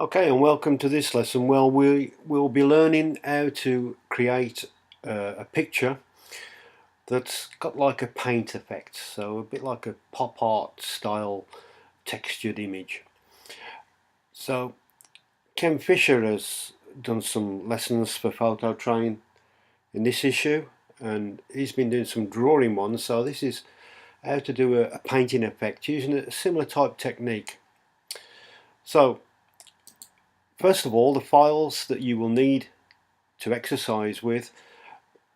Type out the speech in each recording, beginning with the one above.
Okay, and welcome to this lesson. Well, we will be learning how to create a picture that's got like a paint effect, so a bit like a pop art style textured image. So Ken Fisher has done some lessons for photo train in this issue, and he's been doing some drawing ones. So this is how to do a painting effect using a similar type technique. So first of all, the files that you will need to exercise with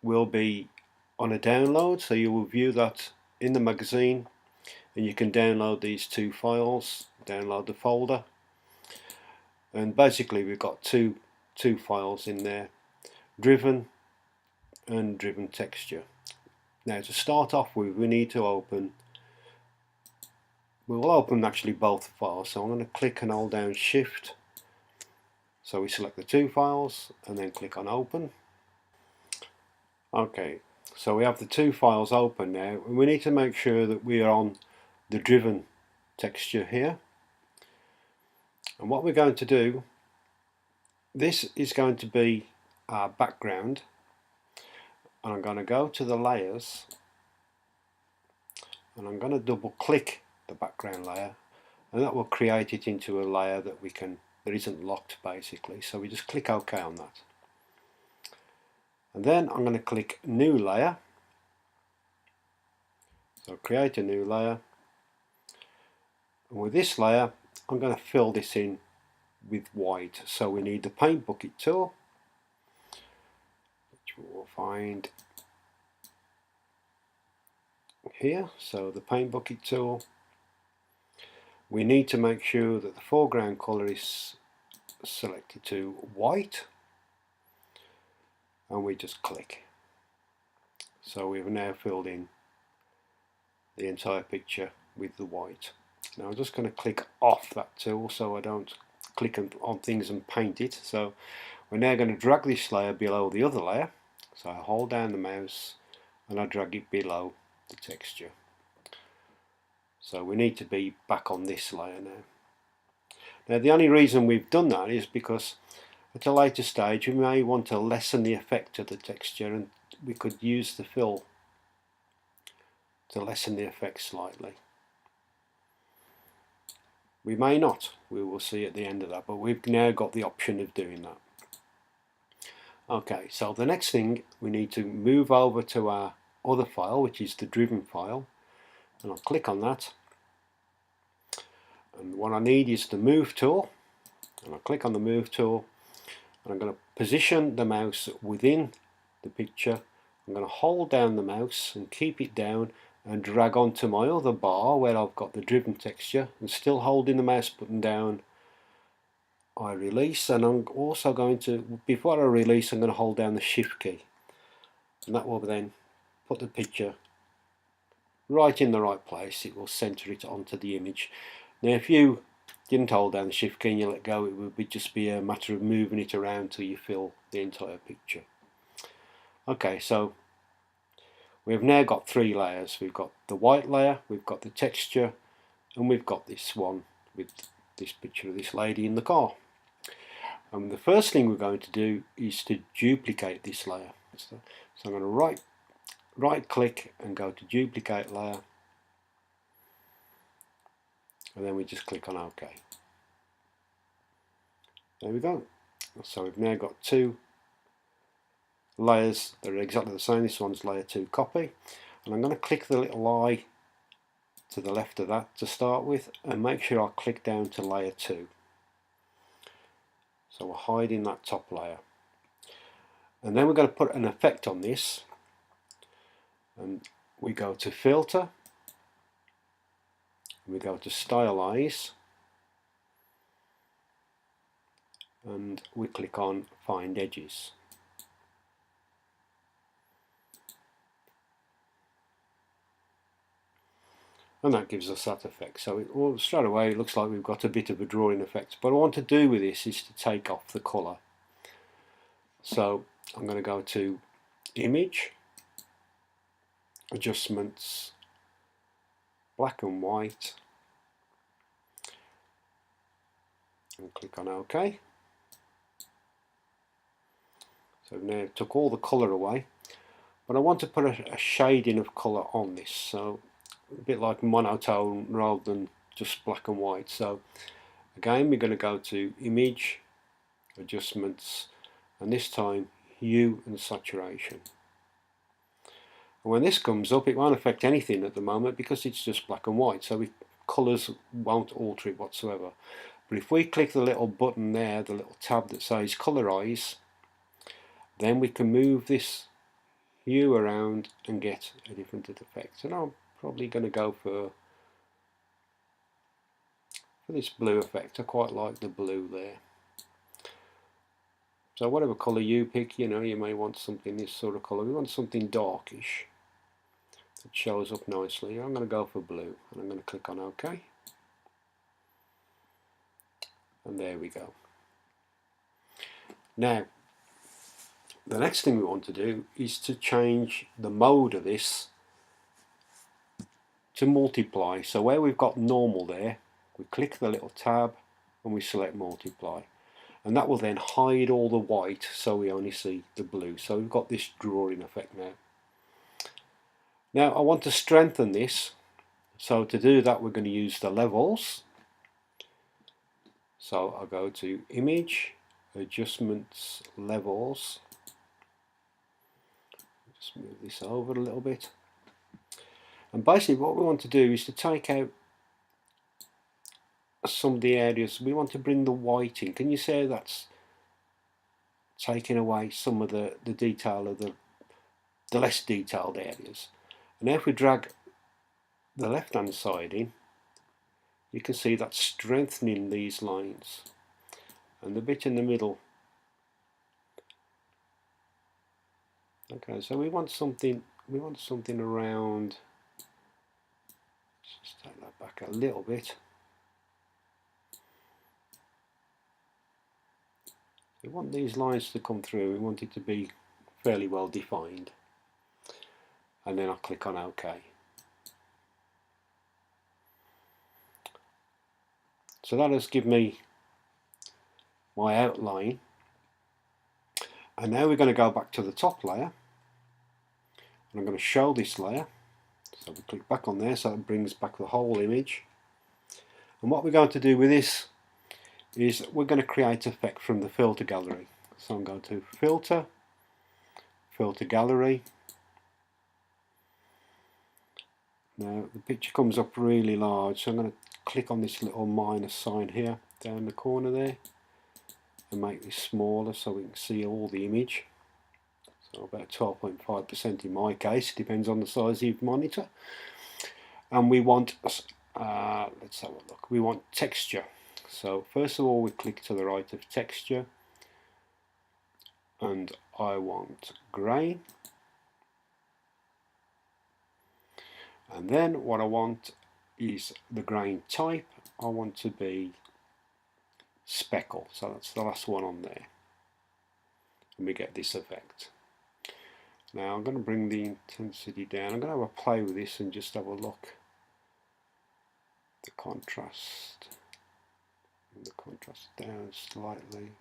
will be on a download, so you will view that in the magazine, and you can download these two files, download the folder, and basically we've got two files in there, driven and driven texture. Now to start off with, we need to we'll open actually both files, so I'm going to click and hold down shift, so we select the two files and then click on open. Okay, so we have the two files open now, and we need to make sure that we are on the driven texture here. And what we're going to do, this is going to be our background, and I'm going to go to the layers and I'm going to double click the background layer, and that will create it into a layer that isn't locked basically. So we just click OK on that, and then I'm going to click new layer, so create a new layer, and with this layer I'm going to fill this in with white. So we need the paint bucket tool, which we will find here. So the paint bucket tool, we need to make sure that the foreground colour is selected to white, and we just click. So we've now filled in the entire picture with the white. Now I'm just going to click off that tool so I don't click on things and paint it. So we're now going to drag this layer below the other layer. So I hold down the mouse and I drag it below the texture. So we need to be back on this layer now. Now the only reason we've done that is because at a later stage we may want to lessen the effect of the texture, and we could use the fill to lessen the effect slightly. We may not, we will see at the end of that, but we've now got the option of doing that. Okay, so the next thing, we need to move over to our other file, which is the driven file, and I'll click on that, and what I need is the move tool, and I'll click on the move tool, and I'm going to position the mouse within the picture. I'm going to hold down the mouse and keep it down and drag onto my other bar where I've got the driven texture, and still holding the mouse button down I release. And I'm also going to, before I release, I'm going to hold down the shift key, and that will then put the picture right in the right place. It will center it onto the image. Now if you didn't hold down the shift key and you let go, it would just be a matter of moving it around till you fill the entire picture. Okay, so we've now got three layers. We've got the white layer, we've got the texture, and we've got this one with this picture of this lady in the car. And the first thing we're going to do is to duplicate this layer. So I'm going to right click and go to duplicate layer, and then we just click on OK. There we go. So we've now got two layers that are exactly the same. This one's layer 2 copy, and I'm going to click the little eye to the left of that to start with, and make sure I click down to layer 2. So we're hiding that top layer, and then we're going to put an effect on this, and we go to filter, we go to stylize, and we click on find edges. And that gives us that effect. So straight away it looks like we've got a bit of a drawing effect. But what I want to do with this is to take off the colour. So I'm going to go to Image, Adjustments, Black and White, and click on OK. So now it took all the colour away, but I want to put a shading of colour on this, so a bit like monotone rather than just black and white. So again, we're going to go to Image, Adjustments, and this time Hue and Saturation. And when this comes up, it won't affect anything at the moment because it's just black and white, so colours won't alter it whatsoever. But if we click the little button there, the little tab that says Colorize, then we can move this hue around and get a different effect. And I'm probably going to go for this blue effect. I quite like the blue there. So whatever colour you pick, you know, you may want something this sort of colour. We want something darkish that shows up nicely. I'm going to go for blue, and I'm going to click on OK. And there we go. Now, the next thing we want to do is to change the mode of this to multiply. So where we've got normal there, we click the little tab and we select multiply. And that will then hide all the white so we only see the blue. So we've got this drawing effect now. Now I want to strengthen this. So to do that, we're going to use the levels. So I'll go to Image, Adjustments, Levels. Just move this over a little bit. And basically what we want to do is to take out some of the areas. We want to bring the white in. Can you say that's taking away some of the detail of the less detailed areas? And now if we drag the left hand side in, you can see that's strengthening these lines, and the bit in the middle. Okay, so we want something around, just take that back a little bit. We want these lines to come through, we want it to be fairly well defined. And then I'll click on OK. So that has given me my outline. And now we're going to go back to the top layer. And I'm going to show this layer. So we click back on there, so it brings back the whole image. And what we're going to do with this is we're going to create effect from the filter gallery. So I'm going to Filter, Filter Gallery. Now the picture comes up really large, so I'm going to click on this little minus sign here down the corner there and make this smaller so we can see all the image. So about 12.5% in my case, depends on the size of your monitor. And we want, let's have a look, we want texture. So first of all we click to the right of texture, and I want grain. And then what I want is the grain type. I want to be speckle, so that's the last one on there, and we get this effect. Now I'm going to bring the intensity down. I'm going to have a play with this and just have a look. The contrast, and the contrast down slightly.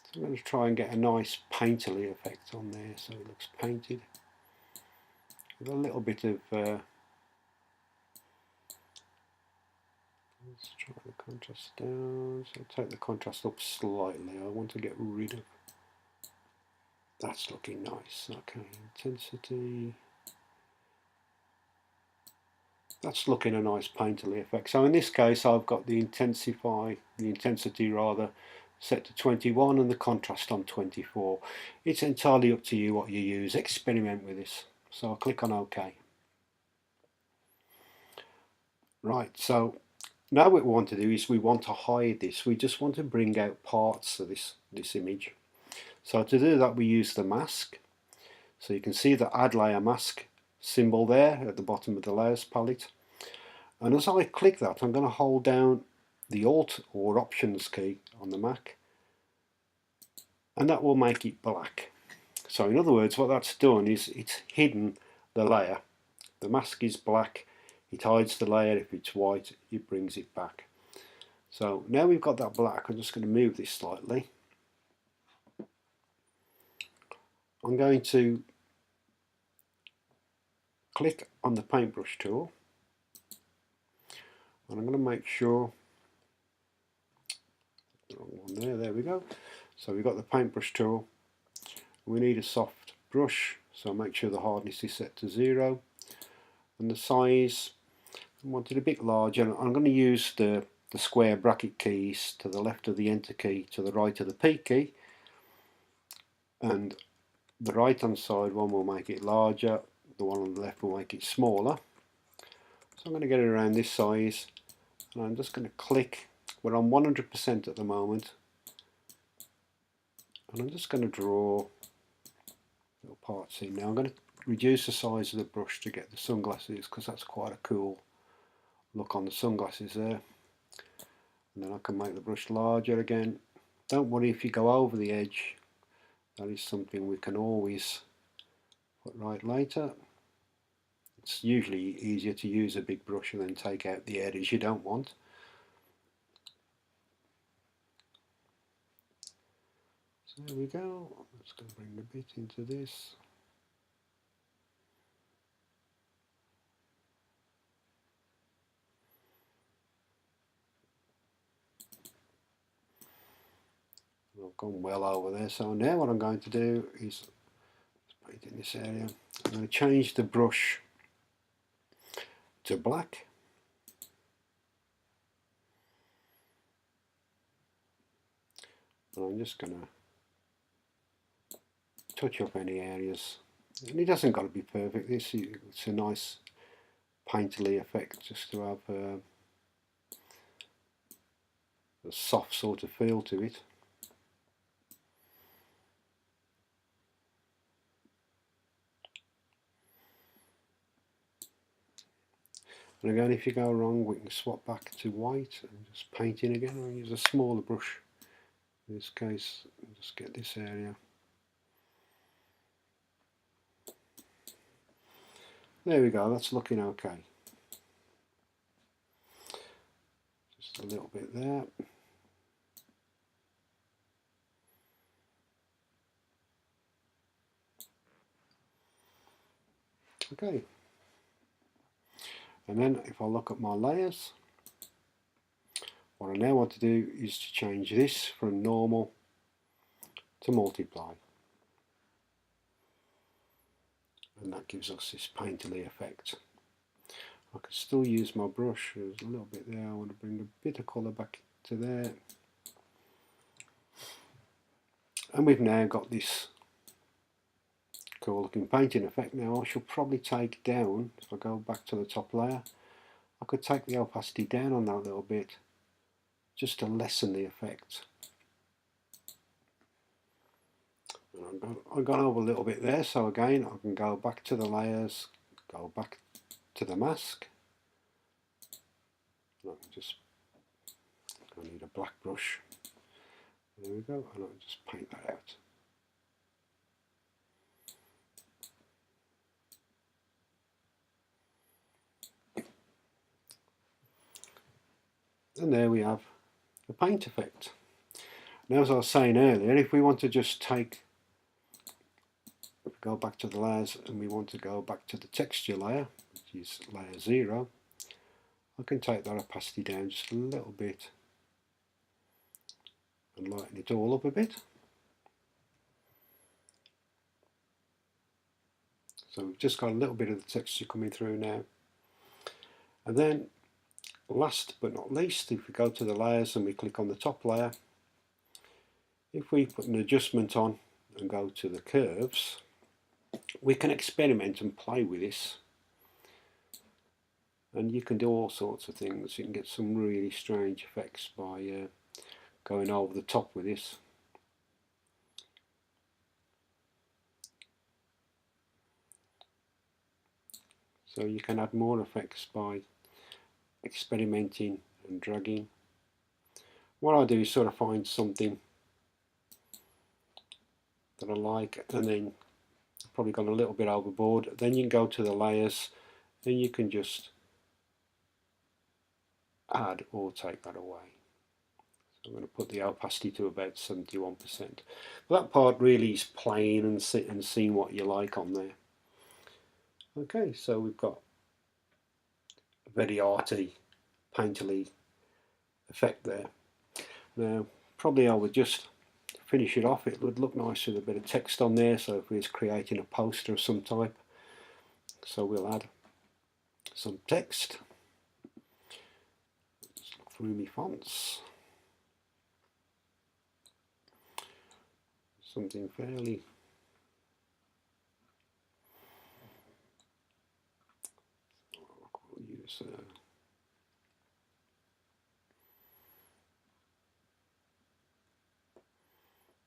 So I'm going to try and get a nice painterly effect on there, so it looks painted. With a little bit of let's try the contrast down. So take the contrast up slightly. I want to get rid of, that's looking nice. Okay, intensity, that's looking a nice painterly effect. So in this case I've got the intensity set to 21 and the contrast on 24. It's entirely up to you what you use. Experiment with this. So I'll click on OK. Right, so now what we want to do is we want to hide this. We just want to bring out parts of this image. So to do that we use the mask. So you can see the add layer mask symbol there at the bottom of the layers palette. And as I click that, I'm going to hold down the Alt or Options key on the Mac, and that will make it black. So in other words, what that's done is it's hidden the layer. The mask is black, it hides the layer. If it's white, it brings it back. So now we've got that black, I'm just going to move this slightly. I'm going to click on the paintbrush tool, and I'm going to make sure, wrong one there we go. So we've got the paintbrush tool, we need a soft brush, so make sure the hardness is set to 0, and the size, I want it a bit larger. I'm going to use the square bracket keys to the left of the enter key, to the right of the P key, and the right hand side one will make it larger, the one on the left will make it smaller. So I'm going to get it around this size, and I'm just going to click. We're on 100% at the moment, and I'm just going to draw little parts in. Now I'm going to reduce the size of the brush to get the sunglasses, because that's quite a cool look on the sunglasses there. And then I can make the brush larger again. Don't worry if you go over the edge, that is something we can always put right later. It's usually easier to use a big brush and then take out the areas you don't want. So there we go. I'm just going to bring a bit into this. I've gone well over there, so now what I'm going to do is paint in this area. I'm going to change the brush to black, and I'm just going to touch up any areas, and it doesn't got to be perfect. It's a nice painterly effect, just to have a soft sort of feel to it. And again, if you go wrong, we can swap back to white and just paint in again. I'll use a smaller brush in this case, and just get this area. There we go, that's looking okay. Just a little bit there. Okay. And then if I look at my layers, what I now want to do is to change this from normal to multiply. And that gives us this painterly effect. I can still use my brush. There's a little bit there. I want to bring a bit of colour back to there. And we've now got this cool looking painting effect. Now I should probably take down, if I go back to the top layer, I could take the opacity down on that a little bit, just to lessen the effect. I've gone over a little bit there, so again I can go back to the layers, go back to the mask. I need a black brush. There we go, and I'll just paint that out. And there we have the paint effect. Now, as I was saying earlier, if we want to just go back to the layers and we want to go back to the texture layer, which is layer 0, I can take that opacity down just a little bit and lighten it all up a bit. So we've just got a little bit of the texture coming through now. And then last but not least, if we go to the layers and we click on the top layer, if we put an adjustment on and go to the curves, we can experiment and play with this. And you can do all sorts of things. You can get some really strange effects by going over the top with this. So you can add more effects by experimenting and dragging. What I do is sort of find something that I like, and then probably gone a little bit overboard. Then you can go to the layers and you can just add or take that away. I'm going to put the opacity to about 71%. But that part really is playing and seeing what you like on there. Okay, so we've got a very arty, painterly effect there. Now, probably I would just finish it off. It would look nice with a bit of text on there, so if we was creating a poster of some type. So we'll add some text. Just look through my fonts. Something fairly we'll use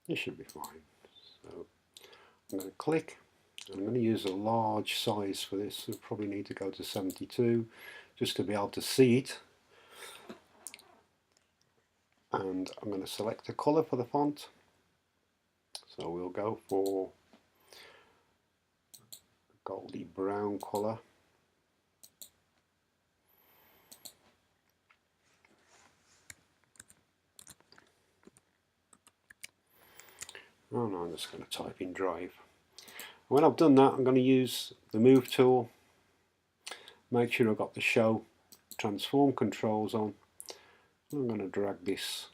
this should be fine. So I'm going to click. I'm going to use a large size for this. We'll probably need to go to 72 just to be able to see it. And I'm going to select a colour for the font. So we'll go for a goldy brown colour. Oh no, I'm just going to type in Drive. When I've done that, I'm going to use the Move tool. Make sure I've got the Show Transform controls on. I'm going to drag this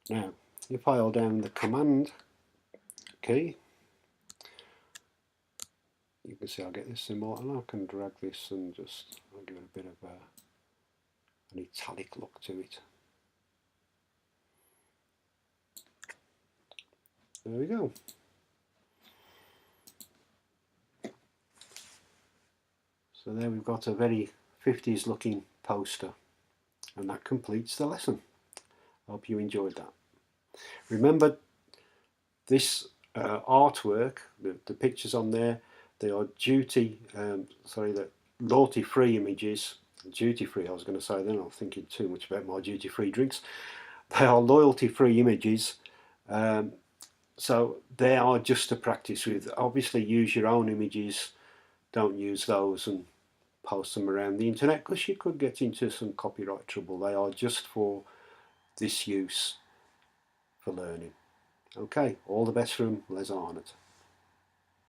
now. If I hold down the Command key, you can see I'll get this symbol, and I can drag this and just I'll give it a bit of an italic look to it. There we go. So there we've got a very 50s looking poster, and that completes the lesson. I hope you enjoyed that. Remember, this artwork, the pictures on there, they are loyalty-free images. Duty-free, I was going to say then, I'm thinking too much about my duty-free drinks. They are loyalty-free images, so they are just to practice with. Obviously use your own images, don't use those and post them around the internet because you could get into some copyright trouble. They are just for this use, for learning. Okay, all the best from Les Arnott.